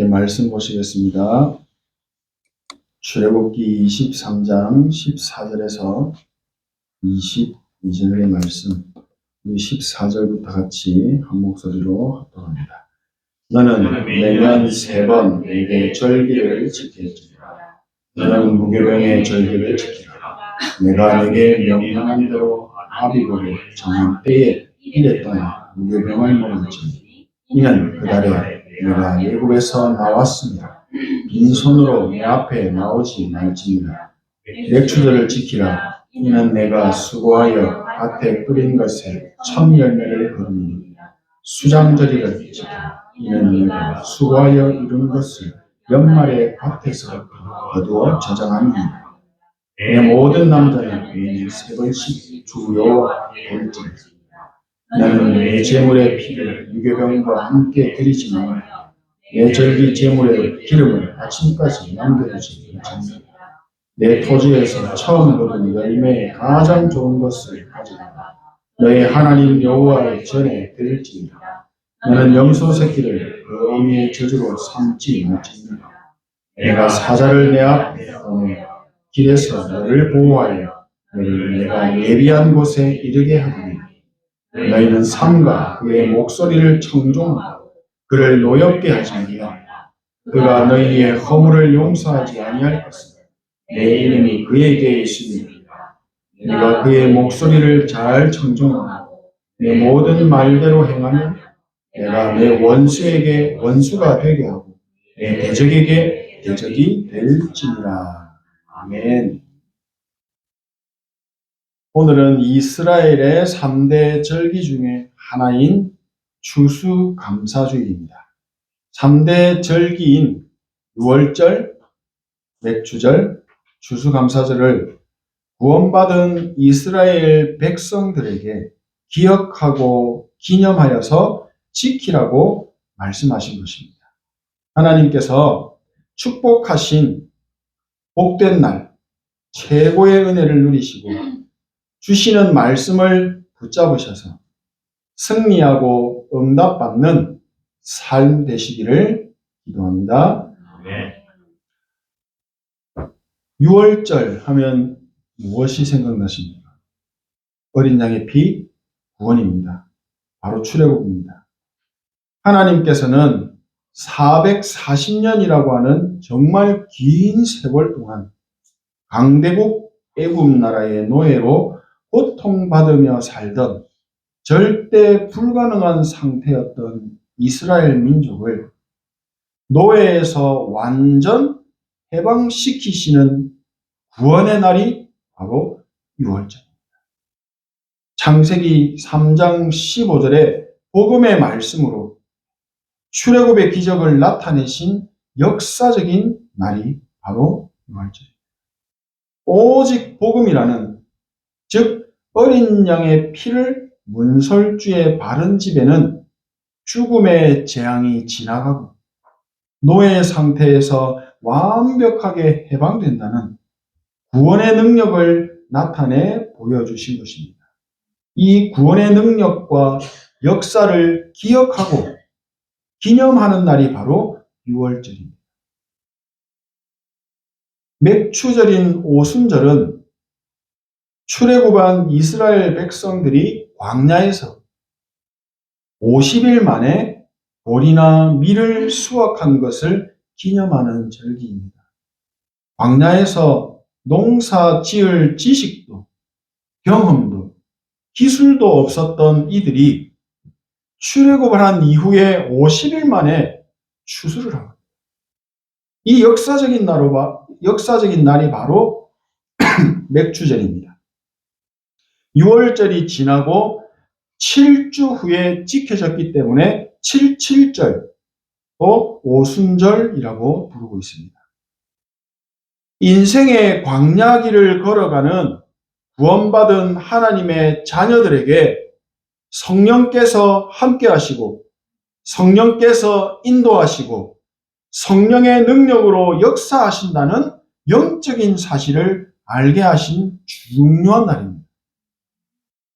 말씀 보시겠습니다. 출애굽기 23장 14절에서 22절의 말씀, 14절부터 같이 한 목소리로 합독합니다. 너는 매년 3번 내게 절기를 지킬지니라. 너는 무교병의 절기를 지키라. 내가 내게 명령한 대로 아비고를 정한 때에 이래 동안 무교병을 먹을지니 이는 그 달에 내가 애굽에서 나왔습니다. 빈손으로 내 앞에 나오지 말지니라. 맥추절을 지키라. 이는 내가 수고하여 밭에 뿌린 것에 첫 열매를 거두니 수장절기를 지키라. 이는 내가 수고하여 이룬 것을 연말에 밭에서 거두어 저장하니라. 내 모든 남자는 매년 3번씩 주 여호와 돌지니라. 나는 내 제물의 피를 유교병과 함께 드리지만 내 절기 제물의 기름을 아침까지 남겨두지 못합니다. 내 토지에서 처음 거둔 열매의 가장 좋은 것을 가져다가 너의 하나님 여호와의 전에 드릴지니라. 너는 염소 새끼를 그 어미의 저주로 삼지 말지니라. 내가 사자를 내 앞에 보내 길에서 너를 보호하여 너를 내가 예비한 곳에 이르게 하리니 너희는 삼가 그의 목소리를 청종하고 그를 노엽게 하지 아니하라. 그가 너희의 허물을 용서하지 아니할 것은 내 이름이 그에게 있으니 네가 그의 목소리를 잘 청종하고 내 모든 말대로 행하면 내가 내 원수에게 원수가 되게 하고 내 대적에게 대적이 될지니라. 아멘. 오늘은 이스라엘의 3대 절기 중에 하나인 추수감사주일입니다. 3대 절기인 유월절, 맥추절, 추수감사절을 구원받은 이스라엘 백성들에게 기억하고 기념하여서 지키라고 말씀하신 것입니다. 하나님께서 축복하신 복된 날, 최고의 은혜를 누리시고 주시는 말씀을 붙잡으셔서 승리하고 응답받는 삶 되시기를 기도합니다. 네. 6월절 하면 무엇이 생각나십니까? 어린 양의 피, 구원입니다. 바로 출애굽입니다. 하나님께서는 440년이라고 하는 정말 긴 세월 동안 강대국 애굽 나라의 노예로 고통받으며 살던 절대 불가능한 상태였던 이스라엘 민족을 노예에서 완전 해방시키시는 구원의 날이 바로 6월절입니다. 창세기 3장 15절에 복음의 말씀으로 출애굽의 기적을 나타내신 역사적인 날이 바로 6월절입니다. 오직 복음이라는, 즉 어린 양의 피를 문설주에 바른 집에는 죽음의 재앙이 지나가고 노예 상태에서 완벽하게 해방된다는 구원의 능력을 나타내 보여주신 것입니다. 이 구원의 능력과 역사를 기억하고 기념하는 날이 바로 6월절입니다. 맥추절인 오순절은 출애굽한 이스라엘 백성들이 광야에서 50일 만에 보리나 밀을 수확한 것을 기념하는 절기입니다. 광야에서 농사 지을 지식도 경험도 기술도 없었던 이들이 출애굽을 한 이후에 50일 만에 추수를 합니다. 이 역사적인 날이 바로 맥추절입니다. 6월절이 지나고 7주 후에 지켜졌기 때문에 77절, 또 오순절이라고 부르고 있습니다. 인생의 광야길을 걸어가는 구원받은 하나님의 자녀들에게 성령께서 함께 하시고 성령께서 인도하시고 성령의 능력으로 역사하신다는 영적인 사실을 알게 하신 중요한 날입니다.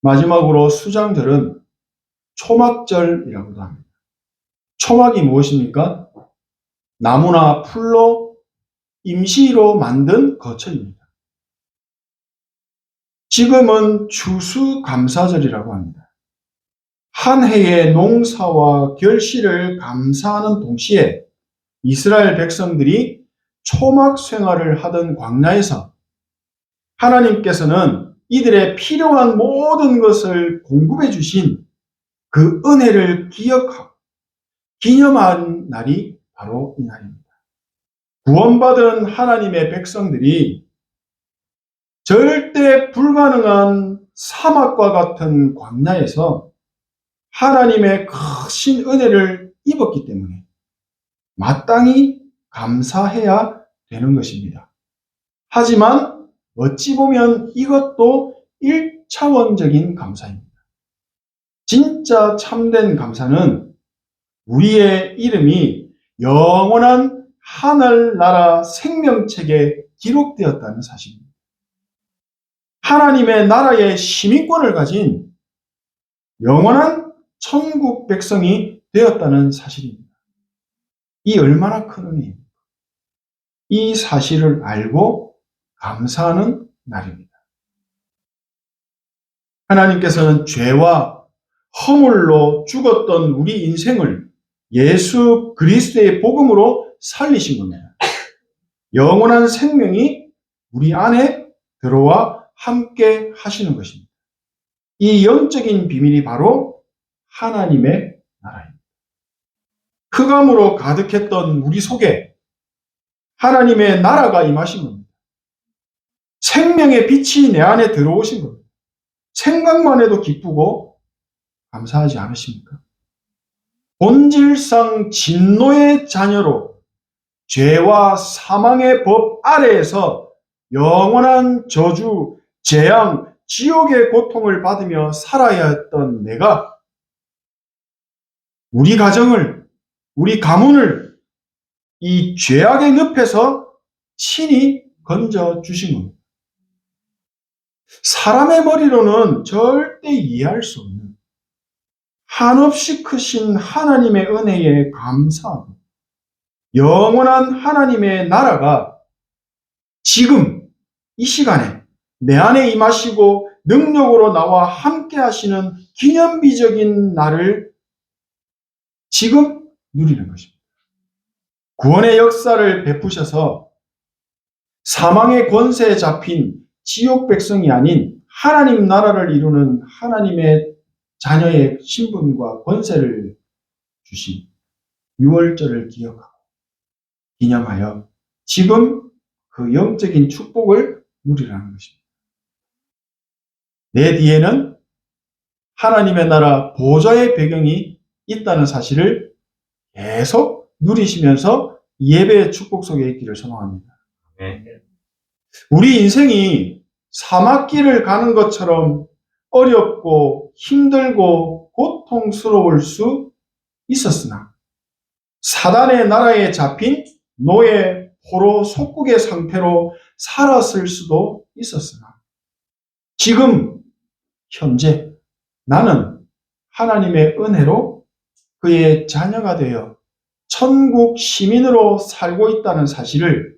마지막으로 수장절은 초막절이라고도 합니다. 초막이 무엇입니까? 나무나 풀로 임시로 만든 거처입니다. 지금은 추수감사절이라고 합니다. 한 해의 농사와 결실을 감사하는 동시에 이스라엘 백성들이 초막 생활을 하던 광야에서 하나님께서는 이들의 필요한 모든 것을 공급해 주신 그 은혜를 기억하고 기념한 날이 바로 이 날입니다. 구원받은 하나님의 백성들이 절대 불가능한 사막과 같은 광야에서 하나님의 크신 은혜를 입었기 때문에 마땅히 감사해야 되는 것입니다. 하지만 어찌 보면 이것도 1차원적인 감사입니다. 진짜 참된 감사는 우리의 이름이 영원한 하늘나라 생명책에 기록되었다는 사실입니다. 하나님의 나라의 시민권을 가진 영원한 천국 백성이 되었다는 사실입니다. 이 얼마나 큰 은혜입니까? 이 사실을 알고 감사하는 날입니다. 하나님께서는 죄와 허물로 죽었던 우리 인생을 예수 그리스도의 복음으로 살리신 겁니다. 영원한 생명이 우리 안에 들어와 함께 하시는 것입니다. 이 영적인 비밀이 바로 하나님의 나라입니다. 흑암으로 가득했던 우리 속에 하나님의 나라가 임하신 겁니다. 생명의 빛이 내 안에 들어오신 겁니다. 생각만 해도 기쁘고 감사하지 않으십니까? 본질상 진노의 자녀로 죄와 사망의 법 아래에서 영원한 저주, 재앙, 지옥의 고통을 받으며 살아야 했던 내가 우리 가정을, 우리 가문을 이 죄악의 늪에서 친히 건져주신 겁니다. 사람의 머리로는 절대 이해할 수 없는 한없이 크신 하나님의 은혜에 감사하고 영원한 하나님의 나라가 지금 이 시간에 내 안에 임하시고 능력으로 나와 함께 하시는 기념비적인 날을 지금 누리는 것입니다. 구원의 역사를 베푸셔서 사망의 권세에 잡힌 지옥 백성이 아닌 하나님 나라를 이루는 하나님의 자녀의 신분과 권세를 주신 유월절을 기억하고 기념하여 지금 그 영적인 축복을 누리라는 것입니다. 내 뒤에는 하나님의 나라 보좌의 배경이 있다는 사실을 계속 누리시면서 예배의 축복 속에 있기를 소망합니다. 우리 인생이 사막길을 가는 것처럼 어렵고 힘들고 고통스러울 수 있었으나 사단의 나라에 잡힌 노예, 포로, 속국의 상태로 살았을 수도 있었으나 지금 현재 나는 하나님의 은혜로 그의 자녀가 되어 천국 시민으로 살고 있다는 사실을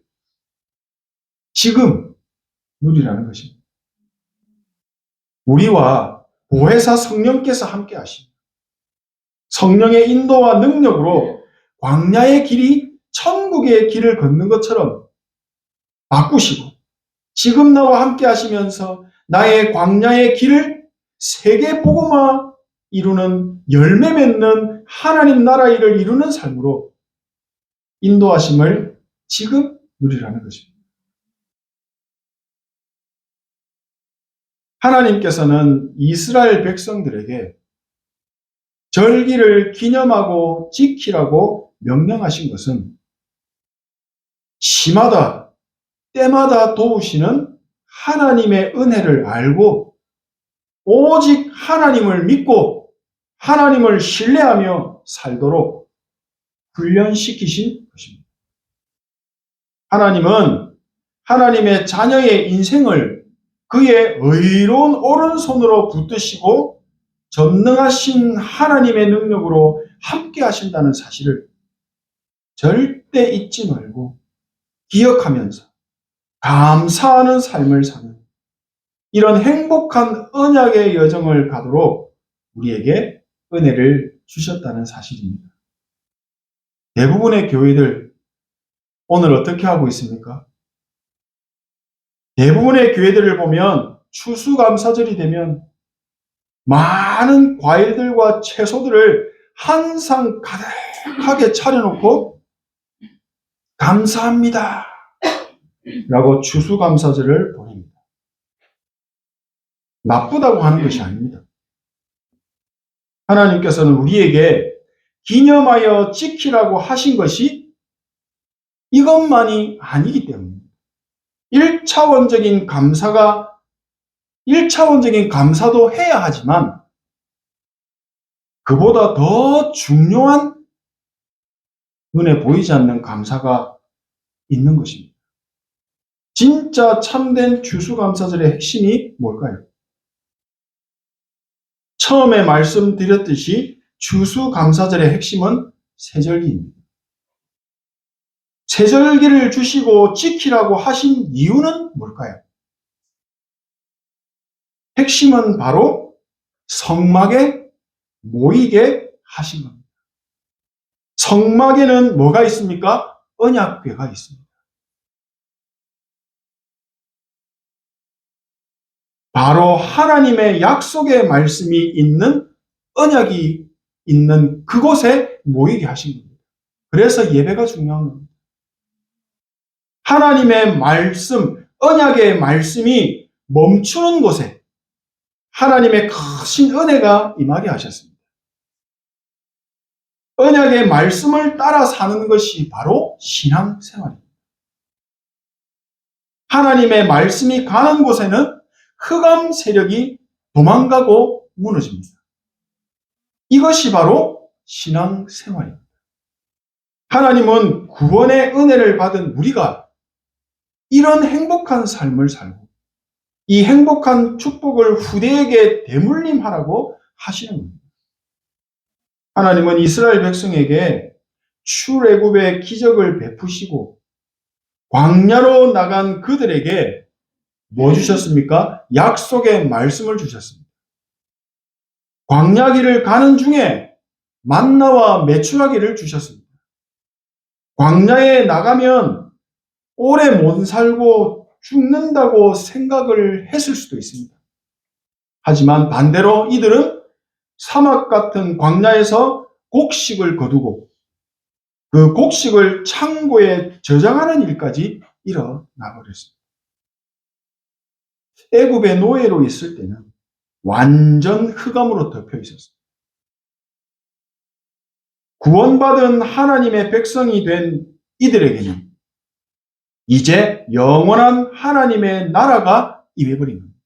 지금 누리라는 것입니다. 우리와 보혜사 성령께서 함께 하십니다. 성령의 인도와 능력으로 광야의 길이 천국의 길을 걷는 것처럼 바꾸시고 지금 나와 함께 하시면서 나의 광야의 길을 세계 복음화 이루는 열매 맺는 하나님 나라 일을 이루는 삶으로 인도하심을 지금 누리라는 것입니다. 하나님께서는 이스라엘 백성들에게 절기를 기념하고 지키라고 명령하신 것은 시마다 때마다 도우시는 하나님의 은혜를 알고 오직 하나님을 믿고 하나님을 신뢰하며 살도록 훈련시키신 것입니다. 하나님은 하나님의 자녀의 인생을 그의 의로운 오른손으로 붙드시고 전능하신 하나님의 능력으로 함께 하신다는 사실을 절대 절대 잊지 말고 기억하면서 감사하는 삶을 사는 이런 행복한 언약의 여정을 가도록 우리에게 은혜를 주셨다는 사실입니다. 대부분의 교회들 오늘 어떻게 하고 있습니까? 대부분의 교회들을 보면 추수감사절이 되면 많은 과일들과 채소들을 항상 가득하게 차려놓고 감사합니다 라고 추수감사절을 보냅니다. 나쁘다고 하는 것이 아닙니다. 하나님께서는 우리에게 기념하여 지키라고 하신 것이 이것만이 아니기 때문입니다. 1차원적인 감사도 해야 하지만 그보다 더 중요한 눈에 보이지 않는 감사가 있는 것입니다. 진짜 참된 추수감사절의 핵심이 뭘까요? 처음에 말씀드렸듯이 추수감사절의 핵심은 세절기입니다. 세절기를 주시고 지키라고 하신 이유는 뭘까요? 핵심은 바로 성막에 모이게 하신 겁니다. 성막에는 뭐가 있습니까? 언약궤가 있습니다. 바로 하나님의 약속의 말씀이 있는 언약이 있는 그곳에 모이게 하신 겁니다. 그래서 예배가 중요한 겁니다. 하나님의 말씀, 언약의 말씀이 멈추는 곳에 하나님의 크신 은혜가 임하게 하셨습니다. 언약의 말씀을 따라 사는 것이 바로 신앙생활입니다. 하나님의 말씀이 가는 곳에는 흑암 세력이 도망가고 무너집니다. 이것이 바로 신앙생활입니다. 하나님은 구원의 은혜를 받은 우리가 이런 행복한 삶을 살고 이 행복한 축복을 후대에게 대물림하라고 하시는 겁니다. 하나님은 이스라엘 백성에게 출애굽의 기적을 베푸시고 광야로 나간 그들에게 뭐 주셨습니까? 약속의 말씀을 주셨습니다. 광야길을 가는 중에 만나와 메추라기를 주셨습니다. 광야에 나가면 오래 못 살고 죽는다고 생각을 했을 수도 있습니다. 하지만 반대로 이들은 사막 같은 광야에서 곡식을 거두고 그 곡식을 창고에 저장하는 일까지 일어나 버렸습니다. 애굽의 노예로 있을 때는 완전 흑암으로 덮여 있었습니다. 구원받은 하나님의 백성이 된 이들에게는 이제 영원한 하나님의 나라가 임해버린 겁니다.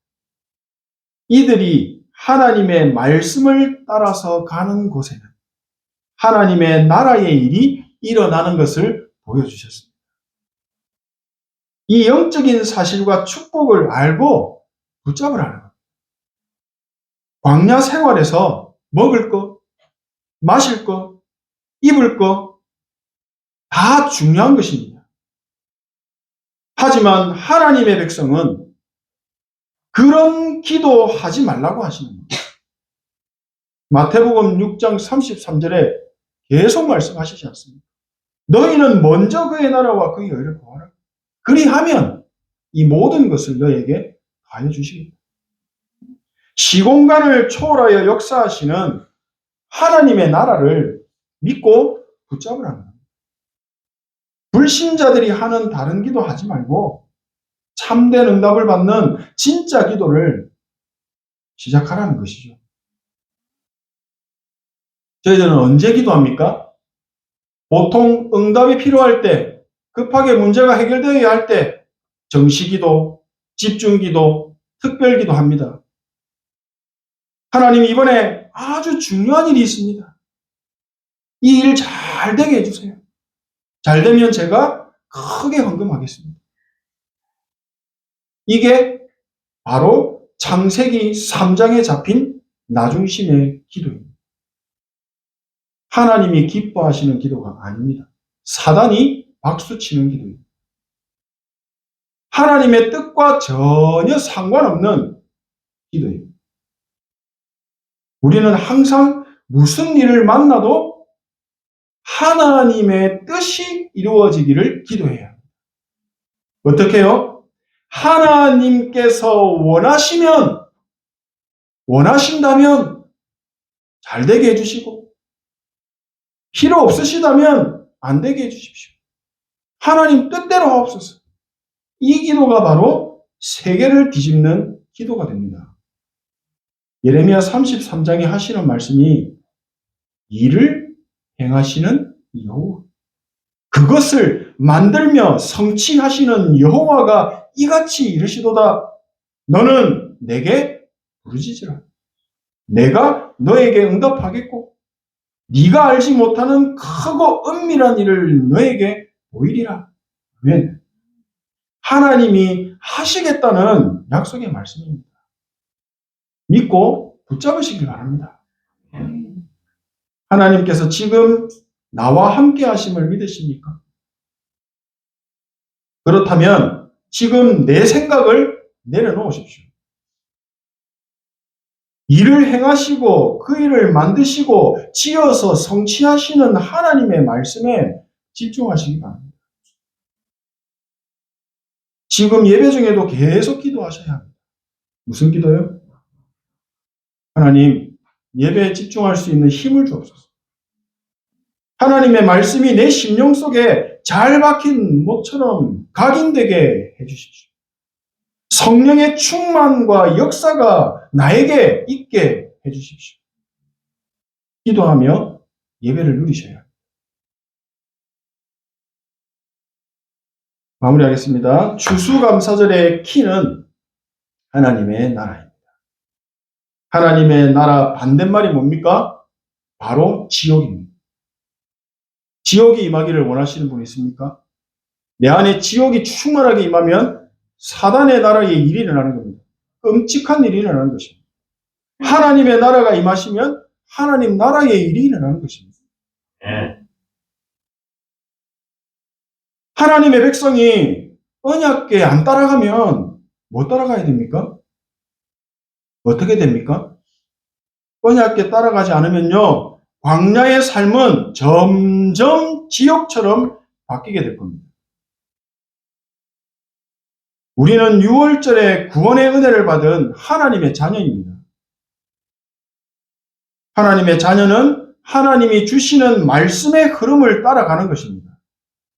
이들이 하나님의 말씀을 따라서 가는 곳에는 하나님의 나라의 일이 일어나는 것을 보여주셨습니다. 이 영적인 사실과 축복을 알고 붙잡으라는 겁니다. 광야 생활에서 먹을 것, 마실 것, 입을 것 다 중요한 것입니다. 하지만 하나님의 백성은 그런 기도하지 말라고 하시는 겁니다. 마태복음 6장 33절에 계속 말씀하시지 않습니까? 너희는 먼저 그의 나라와 그의 의를 구하라. 그리하면 이 모든 것을 너에게 더하여 주시겠다. 시공간을 초월하여 역사하시는 하나님의 나라를 믿고 붙잡으라는 겁니다. 불신자들이 하는 다른 기도 하지 말고 참된 응답을 받는 진짜 기도를 시작하라는 것이죠. 저희들은 언제 기도합니까? 보통 응답이 필요할 때, 급하게 문제가 해결되어야 할 때 정시기도, 집중기도, 특별기도 합니다. 하나님 이번에 아주 중요한 일이 있습니다. 이 일 잘 되게 해주세요. 잘 되면 제가 크게 헌금하겠습니다. 이게 바로 창세기 3장에 잡힌 나중심의 기도입니다. 하나님이 기뻐하시는 기도가 아닙니다. 사단이 박수치는 기도입니다. 하나님의 뜻과 전혀 상관없는 기도입니다. 우리는 항상 무슨 일을 만나도 하나님의 뜻이 이루어지기를 기도해야 합니다. 어떻게 해요? 하나님께서 원하신다면 잘 되게 해주시고, 필요 없으시다면 안 되게 해주십시오. 하나님 뜻대로 하옵소서. 이 기도가 바로 세계를 뒤집는 기도가 됩니다. 예레미야 33장에 하시는 말씀이 일을 행하시는 여호와, 그것을 만들며 성취하시는 여호와가 이같이 이르시도다. 너는 내게 부르짖으라. 내가 너에게 응답하겠고 네가 알지 못하는 크고 은밀한 일을 너에게 보이리라. 아멘. 하나님이 하시겠다는 약속의 말씀입니다. 믿고 붙잡으시길 바랍니다. 하나님께서 지금 나와 함께 하심을 믿으십니까? 그렇다면 지금 내 생각을 내려놓으십시오. 일을 행하시고 그 일을 만드시고 지어서 성취하시는 하나님의 말씀에 집중하시기 바랍니다. 지금 예배 중에도 계속 기도하셔야 합니다. 무슨 기도요? 하나님, 예배에 집중할 수 있는 힘을 주옵소서. 하나님의 말씀이 내 심령 속에 잘 박힌 못처럼 각인되게 해주십시오. 성령의 충만과 역사가 나에게 있게 해주십시오. 기도하며 예배를 누리셔야 합니다. 마무리하겠습니다. 추수감사절의 키는 하나님의 나라입니다. 하나님의 나라 반대말이 뭡니까? 바로 지옥입니다. 지옥이 임하기를 원하시는 분이 있습니까? 내 안에 지옥이 충만하게 임하면 사단의 나라에 일이 일어나는 겁니다. 끔찍한 일이 일어나는 것입니다. 하나님의 나라가 임하시면 하나님 나라의 일이 일어나는 것입니다. 하나님의 백성이 언약궤 안 따라가면 못 따라가야 됩니까? 어떻게 됩니까? 언약궤 따라가지 않으면요, 광야의 삶은 점점 지옥처럼 바뀌게 될 겁니다. 우리는 6월절에 구원의 은혜를 받은 하나님의 자녀입니다. 하나님의 자녀는 하나님이 주시는 말씀의 흐름을 따라가는 것입니다.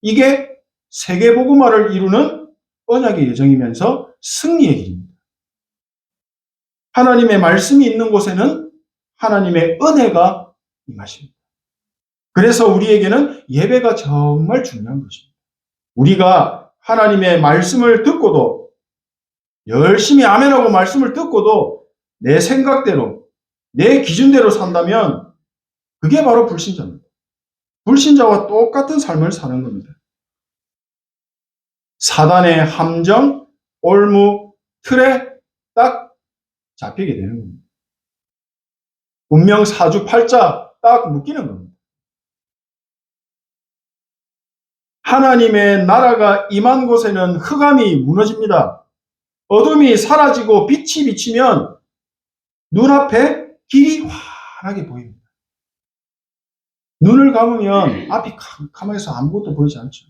이게 세계복음화를 이루는 언약의 여정이면서 승리의 길입니다. 하나님의 말씀이 있는 곳에는 하나님의 은혜가 임하십니다. 그래서 우리에게는 예배가 정말 중요한 것입니다. 우리가 하나님의 말씀을 듣고도, 열심히 아멘하고 말씀을 듣고도 내 생각대로, 내 기준대로 산다면 그게 바로 불신자입니다. 불신자와 똑같은 삶을 사는 겁니다. 사단의 함정, 올무, 틀에 딱 잡히게 되는 겁니다. 운명 사주팔자 딱 묶이는 겁니다. 하나님의 나라가 임한 곳에는 흑암이 무너집니다. 어둠이 사라지고 빛이 비치면 눈앞에 길이 환하게 보입니다. 눈을 감으면 앞이 캄캄해서 아무것도 보이지 않죠.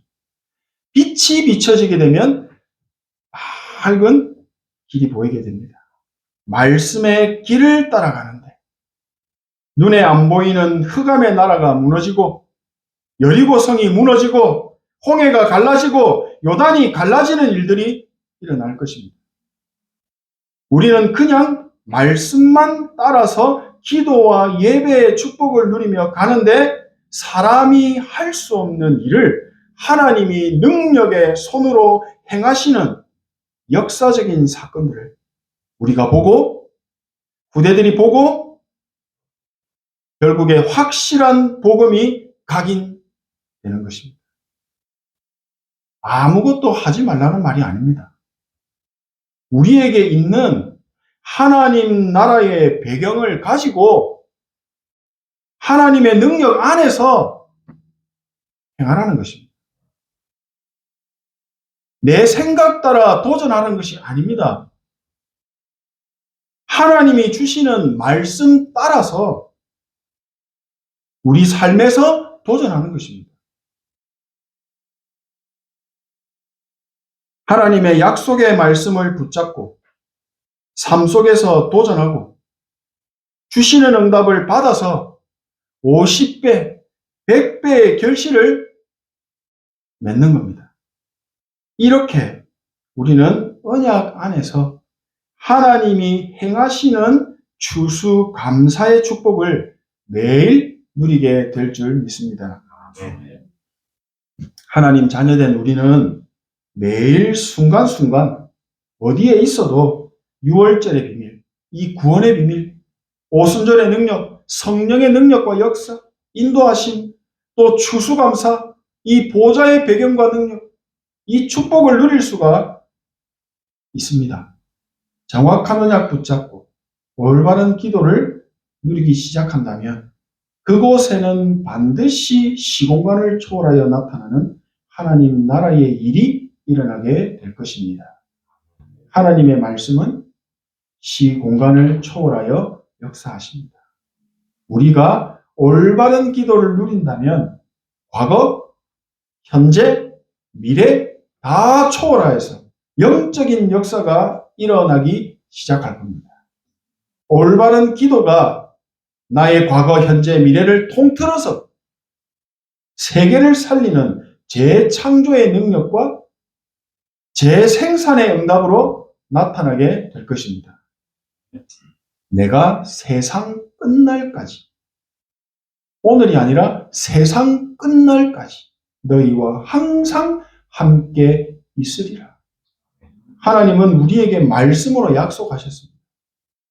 빛이 비춰지게 되면 밝은 길이 보이게 됩니다. 말씀의 길을 따라가는데 눈에 안 보이는 흑암의 나라가 무너지고 여리고성이 무너지고 홍해가 갈라지고 요단이 갈라지는 일들이 일어날 것입니다. 우리는 그냥 말씀만 따라서 기도와 예배의 축복을 누리며 가는데 사람이 할 수 없는 일을 하나님이 능력의 손으로 행하시는 역사적인 사건들을 우리가 보고, 후대들이 보고, 결국에 확실한 복음이 각인되는 것입니다. 아무것도 하지 말라는 말이 아닙니다. 우리에게 있는 하나님 나라의 배경을 가지고 하나님의 능력 안에서 행하라는 것입니다. 내 생각 따라 도전하는 것이 아닙니다. 하나님이 주시는 말씀 따라서 우리 삶에서 도전하는 것입니다. 하나님의 약속의 말씀을 붙잡고 삶 속에서 도전하고 주시는 응답을 받아서 50배, 100배의 결실을 맺는 겁니다. 이렇게 우리는 언약 안에서 하나님이 행하시는 추수감사의 축복을 매일 누리게 될 줄 믿습니다. 하나님 자녀된 우리는 매일 순간순간 어디에 있어도 유월절의 비밀, 이 구원의 비밀, 오순절의 능력, 성령의 능력과 역사, 인도하심, 또 추수감사, 이 보좌의 배경과 능력, 이 축복을 누릴 수가 있습니다. 정확한 언약 붙잡고 올바른 기도를 누리기 시작한다면 그곳에는 반드시 시공간을 초월하여 나타나는 하나님 나라의 일이 일어나게 될 것입니다. 하나님의 말씀은 시공간을 초월하여 역사하십니다. 우리가 올바른 기도를 누린다면 과거, 현재, 미래 다 초월하여서 영적인 역사가 일어나기 시작할 겁니다. 올바른 기도가 나의 과거, 현재, 미래를 통틀어서 세계를 살리는 재창조의 능력과 재생산의 응답으로 나타나게 될 것입니다. 내가 세상 끝날까지, 오늘이 아니라 세상 끝날까지 너희와 항상 함께 있으리라. 하나님은 우리에게 말씀으로 약속하셨습니다.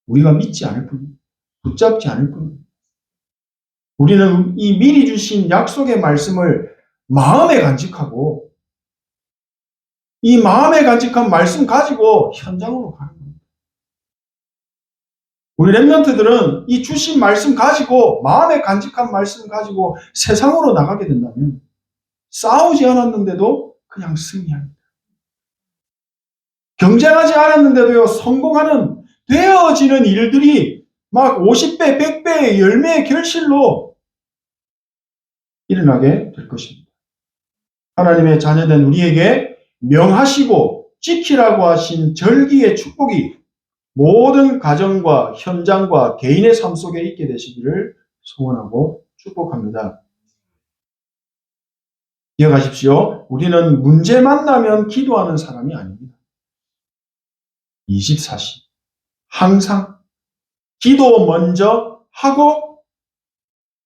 우리가 믿지 않을 뿐입니다. 붙잡지 않을 뿐입니다. 우리는 이 미리 주신 약속의 말씀을 마음에 간직하고 이 마음에 간직한 말씀 가지고 현장으로 가는 겁니다. 우리 렘넌트들은 이 주신 말씀 가지고 마음에 간직한 말씀 가지고 세상으로 나가게 된다면 싸우지 않았는데도 그냥 승리합니다. 경쟁하지 않았는데도요, 성공하는, 되어지는 일들이 막 50배, 100배의 열매의 결실로 일어나게 될 것입니다. 하나님의 자녀된 우리에게 명하시고 지키라고 하신 절기의 축복이 모든 가정과 현장과 개인의 삶 속에 있게 되시기를 소원하고 축복합니다. 기억하십시오. 우리는 문제 만나면 기도하는 사람이 아닙니다. 24시 항상 기도 먼저 하고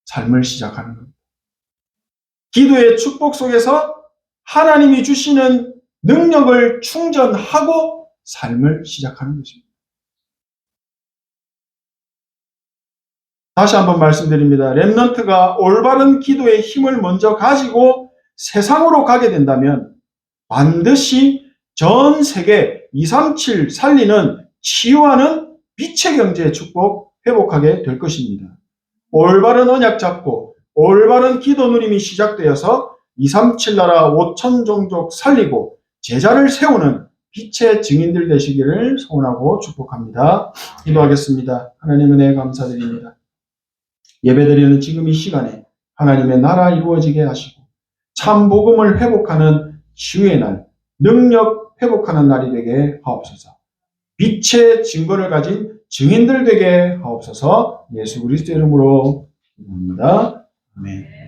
삶을 시작하는 겁니다. 기도의 축복 속에서 하나님이 주시는 능력을 충전하고 삶을 시작하는 것입니다. 다시 한번 말씀드립니다. 렘넌트가 올바른 기도의 힘을 먼저 가지고 세상으로 가게 된다면 반드시 전 세계 237 살리는 치유하는 빛의 경제의 축복 회복하게 될 것입니다. 올바른 언약 잡고 올바른 기도 누림이 시작되어서 237 나라 5천 종족 살리고 제자를 세우는 빛의 증인들 되시기를 소원하고 축복합니다. 기도하겠습니다. 하나님 은혜 감사드립니다. 예배드리는 지금 이 시간에 하나님의 나라 이루어지게 하시고 참 복음을 회복하는 치유의 날, 능력 회복하는 날이 되게 하옵소서. 빛의 증거를 가진 증인들 되게 하옵소서. 예수 그리스도 이름으로 기도합니다. 아멘.